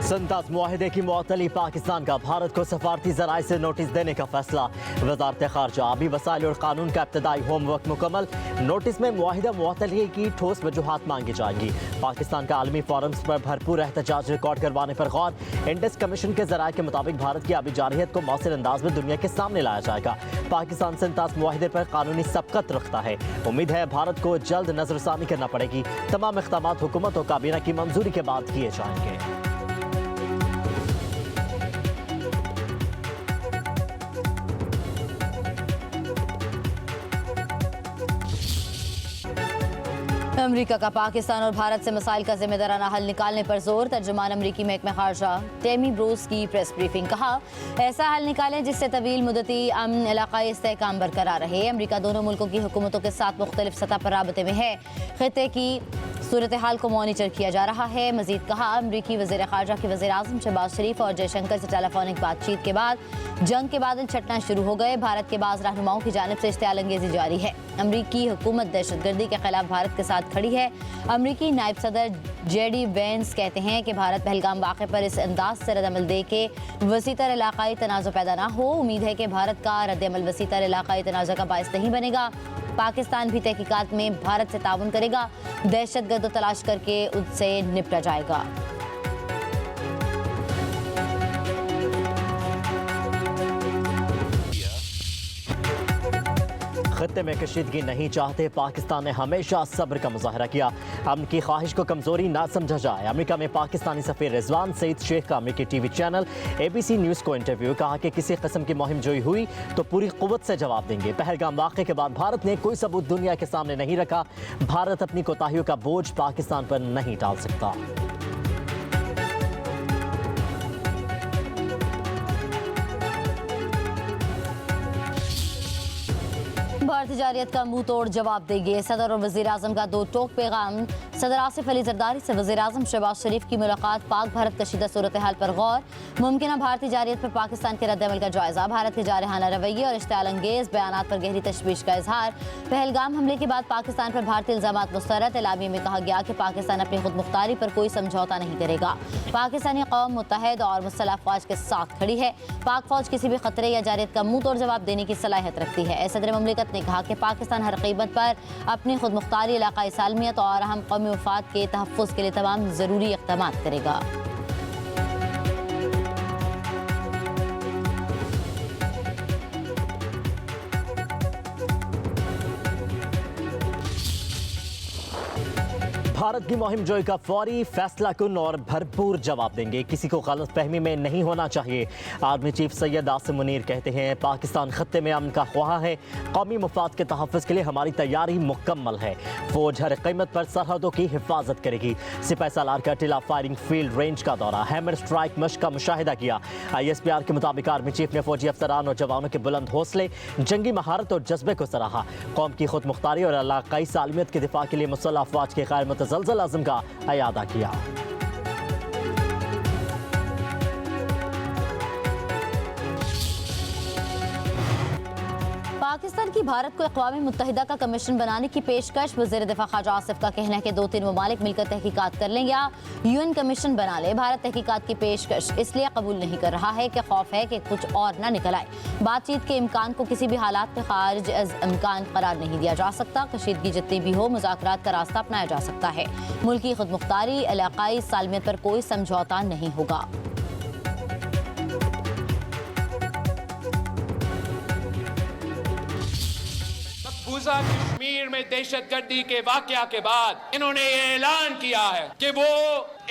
संतास मुआहदे की मुअत्तली पाकिस्तान का भारत को सफारती जराए से नोटिस देने का फैसला। वजारत खारजा आबी वसाइल और कानून का इब्तदाई होमवर्क मुकम्मल। नोटिस में मुआहिदा मुअत्तली की ठोस वजूहात मांगी जाएंगी। पाकिस्तान का आलमी फोरम्स पर भरपूर एहतजाज रिकॉर्ड करवाने पर गौर। इंडस कमीशन के जराए के मुताबिक भारत की आबी जारहियत को मौसर अंदाज में दुनिया के सामने लाया जाएगा। पाकिस्तान संतास मुआहदे पर कानूनी सबकत रखता है। उम्मीद है भारत को जल्द नजरसानी करना पड़ेगी। तमाम इक़दामात हुकूमत और काबीना की मंजूरी के बाद किए जाएंगे। अमरीका का पाकिस्तान और भारत से मसाइल का जिम्मेदाराना हल निकालने पर जोर। तर्जुमान अमरीकी महकमा खारजा टेमी ब्रूस की प्रेस ब्रीफिंग। कहा, ऐसा हल निकालें जिससे तवील मुद्दती अमन इलाकाई इस्तेहकाम बरकरार रहे। अमरीका दोनों मुल्कों की हुकूमतों के साथ मुख्तलिफ सतह पर राबते में है। खित्ते की सूरत हाल को मॉनिटर किया जा रहा है। मजीद कहा, अमरीकी वज़ीर ख़ारजा की वज़ीर आज़म शहबाज शरीफ और जयशंकर से टेलीफोनिक बातचीत के बाद जंग के बादल छटना शुरू हो गए। भारत के बाज़ रहनुमाओं की जानिब से इश्तियाल अंगेज़ी जारी है। अमरीकी हुकूमत दहशतगर्दी के खिलाफ भारत के साथ खड़ी है। अमरीकी नायब सदर JD वेंस कहते हैं कि भारत पहलगाम वाक़े पर इस अंदाज से रद्दअमल दे के वसीतर इलाकाई तनाज़ा पैदा ना हो। उम्मीद है कि भारत का रद्दअमल वसीतर इलाकाई तनाज़ा का बायस नहीं बनेगा। पाकिस्तान भी तहकीकात में भारत से ताउन करेगा। दहशतगर्द तलाश करके उससे निपटा जाएगा। खत्ते में कशीदगी नहीं चाहते। पाकिस्तान ने हमेशा सब्र का मुजाहरा किया। अमन की ख्वाहिश को कमजोरी ना समझा जाए। अमेरिका में पाकिस्तानी सफीर रिजवान सईद शेख का अमेरिकी TV चैनल ABC न्यूज़ को इंटरव्यू। कहा कि किसी किस्म की मुहिम जोई हुई तो पूरी कुव्वत से जवाब देंगे। पहलगाम वाक़े के बाद भारत ने कोई सबूत दुनिया के सामने नहीं रखा। भारत अपनी कोताहियों का बोझ पाकिस्तान पर नहीं डाल सकता। भारतीय जारियत का मुंह तोड़ जवाब देंगे। सदर और वज़ीर आज़म का दो टोक पैगाम। सदर आसिफ अली जरदारी से वज़ीर आज़म शहबाज शरीफ की मुलाकात। पाक भारत कशीदा सूरत हाल पर गौर। मुमकिन भारतीय जारियत पर पाकिस्तान के रद्दअमल का जायजा। भारत के जारहाना रवैये और इश्तियाल अंगेज़ बयानात पर गहरी तशवीश का इजहार। पहलगाम हमले के बाद पाकिस्तान पर भारतीय इल्ज़ामात मुस्तरद। एलामी में कहा गया कि पाकिस्तान अपनी खुद मुख्तारी पर कोई समझौता नहीं करेगा। पाकिस्तानी कौम मुत्तहद और मुसल्लह फ़ौज के साथ खड़ी है। पाक फ़ौज किसी भी खतरे या जारियत का मुंह तोड़ जवाब देने की सलाहियत रखती है। सदर ममलिकत ने कहा कि पाकिस्तान हर कीमत पर अपनी खुद मुख्तारी, इलाकाई सालमियत और अहम कौमी मफाद के तहफ़्फ़ुज़ के लिए तमाम ज़रूरी इक़दाम करेगा। भारत की मुहिम जोई का फौरी फैसला कुन और भरपूर जवाब देंगे। किसी को गलत फहमी में नहीं होना चाहिए। आर्मी चीफ सैयद आसिम मुनीर कहते हैं, पाकिस्तान खत्ते में अमन का ख्वाह है। कौमी मफाद के तहफ़्फ़ुज़ के लिए हमारी तैयारी मुकम्मल है। फौज हर कीमत पर सरहदों की हिफाजत करेगी। सिपाही सालार का टिला फायरिंग फील्ड रेंज का दौरा। हैमर स्ट्राइक मश्क का मुशाहिदा किया। ISPR के मुताबिक आर्मी चीफ ने फौजी अफसरान और जवानों के बुलंद हौसले, जंगी महारत और जज्बे को सराहा। कौम की खुद मुख्तारी और इलाकाई सालमियत के दिफा के लिए मुसल्लह अफवाज के गैर मुतज़लज़ल अज़्म का अयादा किया। पाकिस्तान की भारत को अक़वाम मुत्तहिदा का कमीशन बनाने की पेशकश। वज़ीर दिफा ख़ारजा आसिफ का कहना है कि 2-3 ममालिक मिलकर तहकीकात कर लें या UN कमीशन बना ले। भारत तहकीकात की पेशकश इसलिए कबूल नहीं कर रहा है कि खौफ है कि कुछ और ना निकल आए। बातचीत के इम्कान को किसी भी हालात में खारिज अज़ इम्कान करार नहीं दिया जा सकता। कशीदगी जितनी भी हो, मुज़ाकरात का रास्ता अपनाया जा सकता है। मुल्क की खुद मुख्तारी, इलाकाई सालमियत पर कोई समझौता नहीं होगा। कश्मीर में दहशतगर्दी के वाकया के बाद इन्होंने ये ऐलान किया है कि वो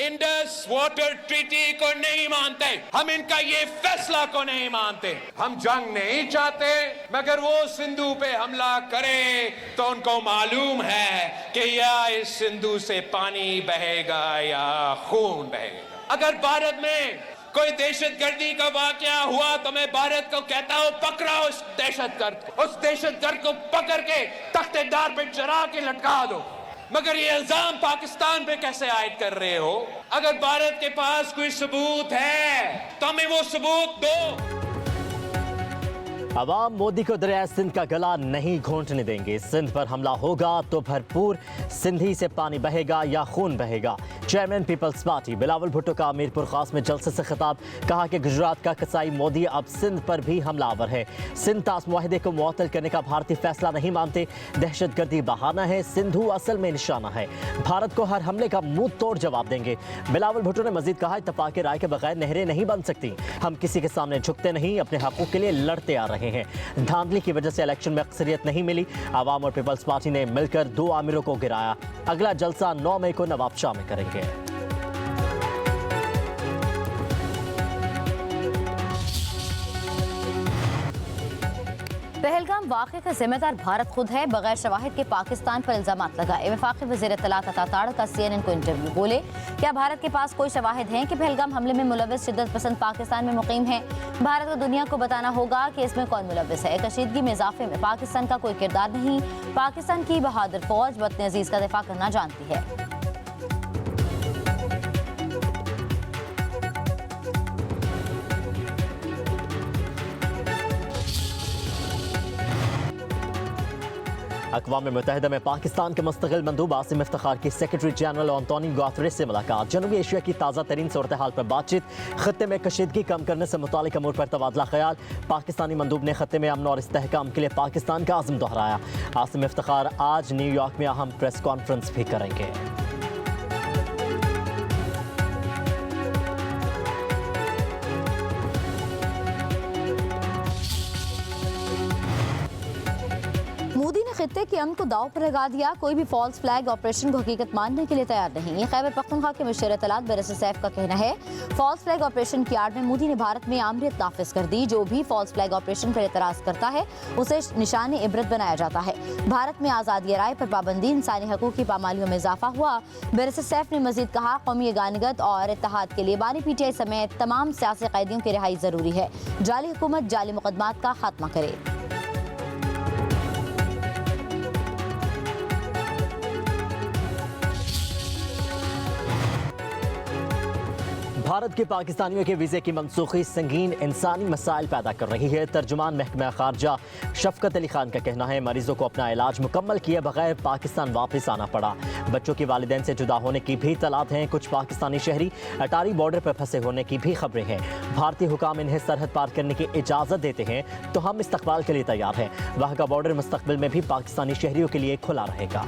इंडस वाटर ट्रीटी को नहीं मानते। हम इनका ये फैसला को नहीं मानते। हम जंग नहीं चाहते, मगर वो सिंधु पे हमला करे तो उनको मालूम है कि या इस सिंधु से पानी बहेगा या खून बहेगा। अगर भारत में कोई दहशतगर्दी का वाकया हुआ तो मैं भारत को कहता हूं, पकड़ा उस दहशतगर्द को पकड़ के तख्तेदार पे चढ़ा के लटका दो। मगर ये इल्जाम पाकिस्तान पे कैसे आयद कर रहे हो? अगर भारत के पास कोई सबूत है तो हमें वो सबूत दो। अवाम मोदी को दरिया सिंध का गला नहीं घोंटने देंगे। सिंध पर हमला होगा तो भरपूर सिंधी से पानी बहेगा या खून बहेगा। चेयरमैन पीपल्स पार्टी बिलावल भुट्टो का मीरपुर खास में जलसे से खिताब। कहा कि गुजरात का कसाई मोदी अब सिंध पर भी हमलावर है। सिंध तास मुआहदे को मुअत्तल करने का भारतीय फैसला नहीं मानते। दहशतगर्दी बहाना है, सिंधु असल में निशाना है। भारत को हर हमले का मुंह तोड़ जवाब देंगे। बिलावल भुट्टो ने मजीद कहा, इत्तफाक राय के बगैर नहरें नहीं बन सकती। हम किसी के सामने झुकते नहीं, अपने हकूक के लिए लड़ते आ रहे हैं। धांधली की वजह से इलेक्शन में अक्सरियत नहीं मिली। आवाम और पीपल्स पार्टी ने मिलकर 2 आमिरों को गिराया। अगला जलसा 9 मई को नवाबशाह में करेंगे। पहलगाम वाक़े का जिम्मेदार भारत खुद है। बगैर शवाहिद के पाकिस्तान पर इल्जामात लगाए। वफाकी वज़ीर इत्तलात अता ताड़ का CNN को इंटरव्यू। बोले, क्या भारत के पास कोई शवाहिद हैं कि पहलगाम हमले में मुलव्वस शिद्दत पसंद पाकिस्तान में मुकीम है? भारत को दुनिया को बताना होगा कि इसमें कौन मुलव्वस है। कशीदगी में इजाफे में पाकिस्तान का कोई किरदार नहीं। पाकिस्तान की बहादुर फौज वतन अजीज का दिफा करना जानती है। अक़वाम मुत्तहिदा में पाकिस्तान के मुस्तक़िल मंदूब आसिम इफ्तिखार की सेक्रेटरी जनरल एंटोनियो गुतेरेस से मुलाकात। जनूबी एशिया की ताज़ा तरीन सूरत हाल पर बातचीत। खत्ते में कशीदगी कम करने से मुतालिक अमूर पर तबादला ख्याल। पाकिस्तानी मंदूब ने खत्ते में अमन और इस्तेहकाम के लिए पाकिस्तान का आज़म दोहराया। आसिम इफ्तिखार आज न्यूयॉर्क में अहम प्रेस कॉन्फ्रेंस भी करेंगे। मोदी ने खित्ते के अमन को दाव पर लगा दिया। कोई भी फॉल्स फ्लैग ऑपरेशन को हकीकत मानने के लिए तैयार नहीं। खैबर पख्तूनख्वा के मुशीर इत्तलात बैरिस्टर सैफ का कहना है, फॉल्स फ्लैग ऑपरेशन की आड़ में मोदी ने भारत में आमरीत नाफिज कर दी। जो भी फॉल्स फ्लैग ऑपरेशन पर एतराज करता है उसे निशान इबरत बनाया जाता है। भारत में आज़ादी राय पर पाबंदी, इंसानी हकूक़ की पामालियों में इजाफा हुआ। बैरिस्टर सैफ ने मजीद कहा, कौमी यगानगत और इत्तेहाद के लिए बानी PTI समेत तमाम सियासी कैदियों की रिहाई जरूरी है। जाली हुकूमत जाली मुकदमात का खात्मा करे। भारत के पाकिस्तानियों के वीज़े की मनसूखी संगीन इंसानी मसाइल पैदा कर रही है। तर्जुमान महकमा खारजा शफकत अली खान का कहना है, मरीजों को अपना इलाज मुकम्मल किए बगैर पाकिस्तान वापस आना पड़ा। बच्चों की वालिदैन से जुदा होने की भी इत्तलात हैं। कुछ पाकिस्तानी शहरी अटारी बॉर्डर पर फंसे होने की भी खबरें हैं। भारतीय हुकाम इन्हें सरहद पार करने की इजाज़त देते हैं तो हम इस्तकबाल के लिए तैयार हैं। वहाँ का बॉर्डर मुस्तकबिल में भी पाकिस्तानी शहरियों के लिए खुला रहेगा।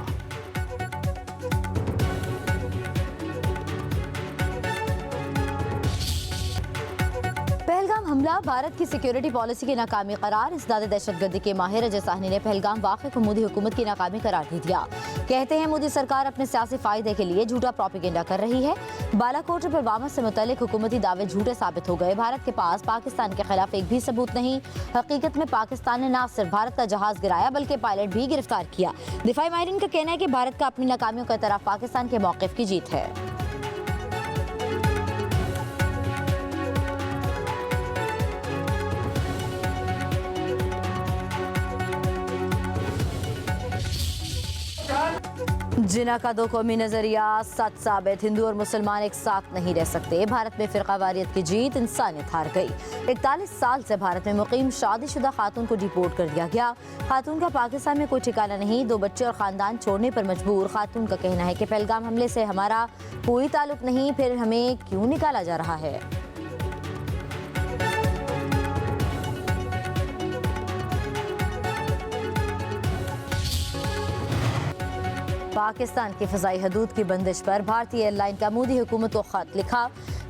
पहलगाम हमला भारत की सिक्योरिटी पॉलिसी की नाकामी करार। इसदाद दहशतगर्दी के माहिर अजय साहनी ने पहलगाम वाक़े को मोदी हुकूमत की नाकामी करार दे दिया। कहते हैं, मोदी सरकार अपने सियासी फायदे के लिए झूठा प्रोपेगेंडा कर रही है। बालाकोट और पुलवामा से मुतल्लिक हुकूमती दावे झूठे साबित हो गए। भारत के पास पाकिस्तान के खिलाफ एक भी सबूत नहीं। हकीकत में पाकिस्तान ने न सिर्फ भारत का जहाज गिराया बल्कि पायलट भी गिरफ्तार किया। दिफाई माहिरीन का कहना है कि भारत का अपनी नाकामियों की तरफ पाकिस्तान के मौक़िफ़ की जीत है। जिना का 2 कौमी नजरिया सच साबित। हिंदू और मुसलमान एक साथ नहीं रह सकते। भारत में फिरकावारियत की जीत, इंसानियत हार गई। 41 साल से भारत में मुकीम शादीशुदा खातून को डिपोर्ट कर दिया गया। खातून का पाकिस्तान में कोई ठिकाना नहीं। 2 बच्चे और खानदान छोड़ने पर मजबूर। खातून का कहना है कि पहलगाम हमले से हमारा कोई ताल्लुक नहीं, फिर हमें क्यों निकाला जा रहा है? पाकिस्तान की फ़ज़ाई हदूद की बंदिश पर भारतीय एयरलाइन का मोदी हुकूमत को खत लिखा।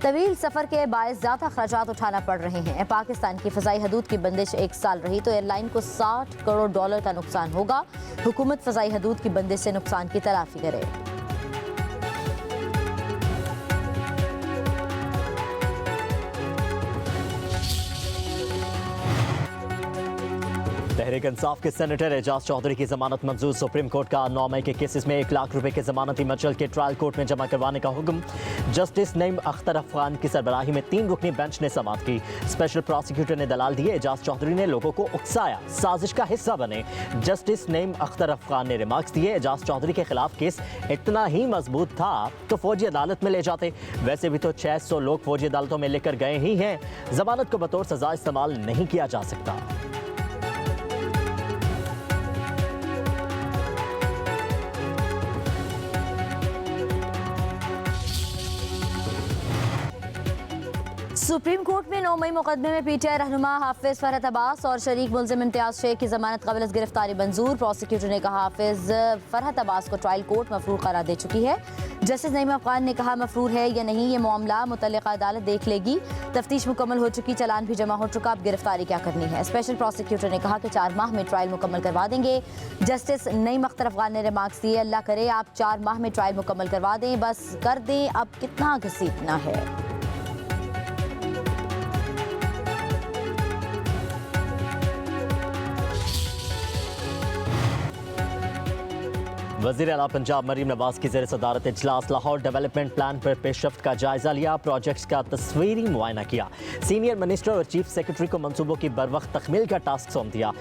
तवील सफ़र के बायस ज़्यादा खर्चात उठाना पड़ रहे हैं। पाकिस्तान की फ़ज़ाई हदूद की बंदिश 1 साल रही तो एयरलाइन को $60 करोड़ का नुकसान होगा। हुकूमत फ़ज़ाई हदूद की बंदिश से नुकसान की तलाफ़ी करे। तहरीक इंसाफ के सेनेटर एजाज चौधरी की जमानत मंजूर। सुप्रीम कोर्ट का 9 मई के केसेस में 1 लाख रुपए के जमानती मचल के ट्रायल कोर्ट में जमा करवाने का हुक्म। जस्टिस नईम अख्तर अफगान की सरबराही में 3 रुकनी बेंच ने समाअत की। स्पेशल प्रोसिक्यूटर ने दलाल दिए। एजाज चौधरी ने लोगों को उकसाया साजिश का हिस्सा बने। जस्टिस नईम अख्तर अफगान ने रिमार्क्स दिए, एजाज चौधरी के खिलाफ केस इतना ही मजबूत था तो फौजी अदालत में ले जाते। वैसे भी तो 600 लोग फौजी अदालतों में लेकर गए ही हैं। जमानत को बतौर सजा इस्तेमाल नहीं किया जा सकता। सुप्रीम कोर्ट में 9 मई मुकदमे में पीटीआई रहनुमा हाफिज फरहत अब्बास और शरीक मुलजिम इम्तियाज शेख की जमानत कबल गिरफ्तारी मंजूर। प्रोसिक्यूटर ने कहा हाफिज फरहत अब्बास को ट्रायल कोर्ट मफरूर करार दे चुकी है। जस्टिस नईम अफगान ने कहा मफरूर है या नहीं ये मामला मुतल्लिका अदालत देख लेगी। तफ्तीश मुकम्मल हो चुकी, चालान भी जमा हो चुका, अब गिरफ्तारी क्या करनी है। स्पेशल प्रोसिक्यूटर ने कहा कि 4 माह में ट्रायल मुकम्मल करवा देंगे। जस्टिस नईम अख्तर अफगान ने रिमार्क्स दिए, अल्लाह करे आप 4 माह में ट्रायल मुकम्मल करवा दें, बस कर दें, अब कितना घसीटना है। वज़ीर आला पंजाब मरीम नवाज की ज़ेर सदारत इजलास लाहौर डेवलपमेंट प्लान पर पेशरफ्त का जायजा लिया, प्रोजेक्ट्स का तस्वीरी मुआयना किया। सीनियर मिनिस्टर और चीफ सेक्रेटरी को मंसूबों की बरवक्त तकमील का टास्क सौंप दिया।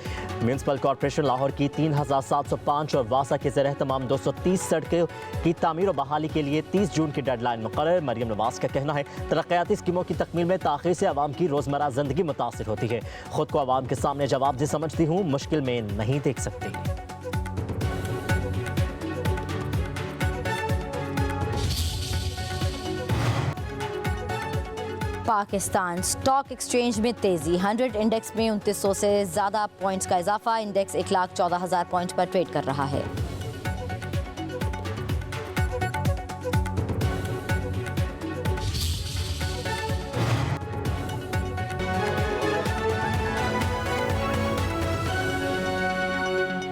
म्यूनसिपल कॉरपोरेशन लाहौर की 3705 और वासा के ज़ेर तमाम 230 सड़कों की तामीर और बहाली के लिए 30 जून की डेडलाइन मुकर्रर। मरीम नवाज का कहना है तरक्याती स्कीमों की तकमील में ताख़ीर से आवाम की रोज़मर्रा ज़िंदगी मुतासिर होती है। खुद को आवाम के सामने जवाबदेह समझती हूँ, मुश्किल में नहीं देख सकती। पाकिस्तान स्टॉक एक्सचेंज में तेजी, 100 इंडेक्स में 2900 से ज़्यादा पॉइंट्स का इजाफा। इंडेक्स 1,14,000 पॉइंट पर ट्रेड कर रहा है।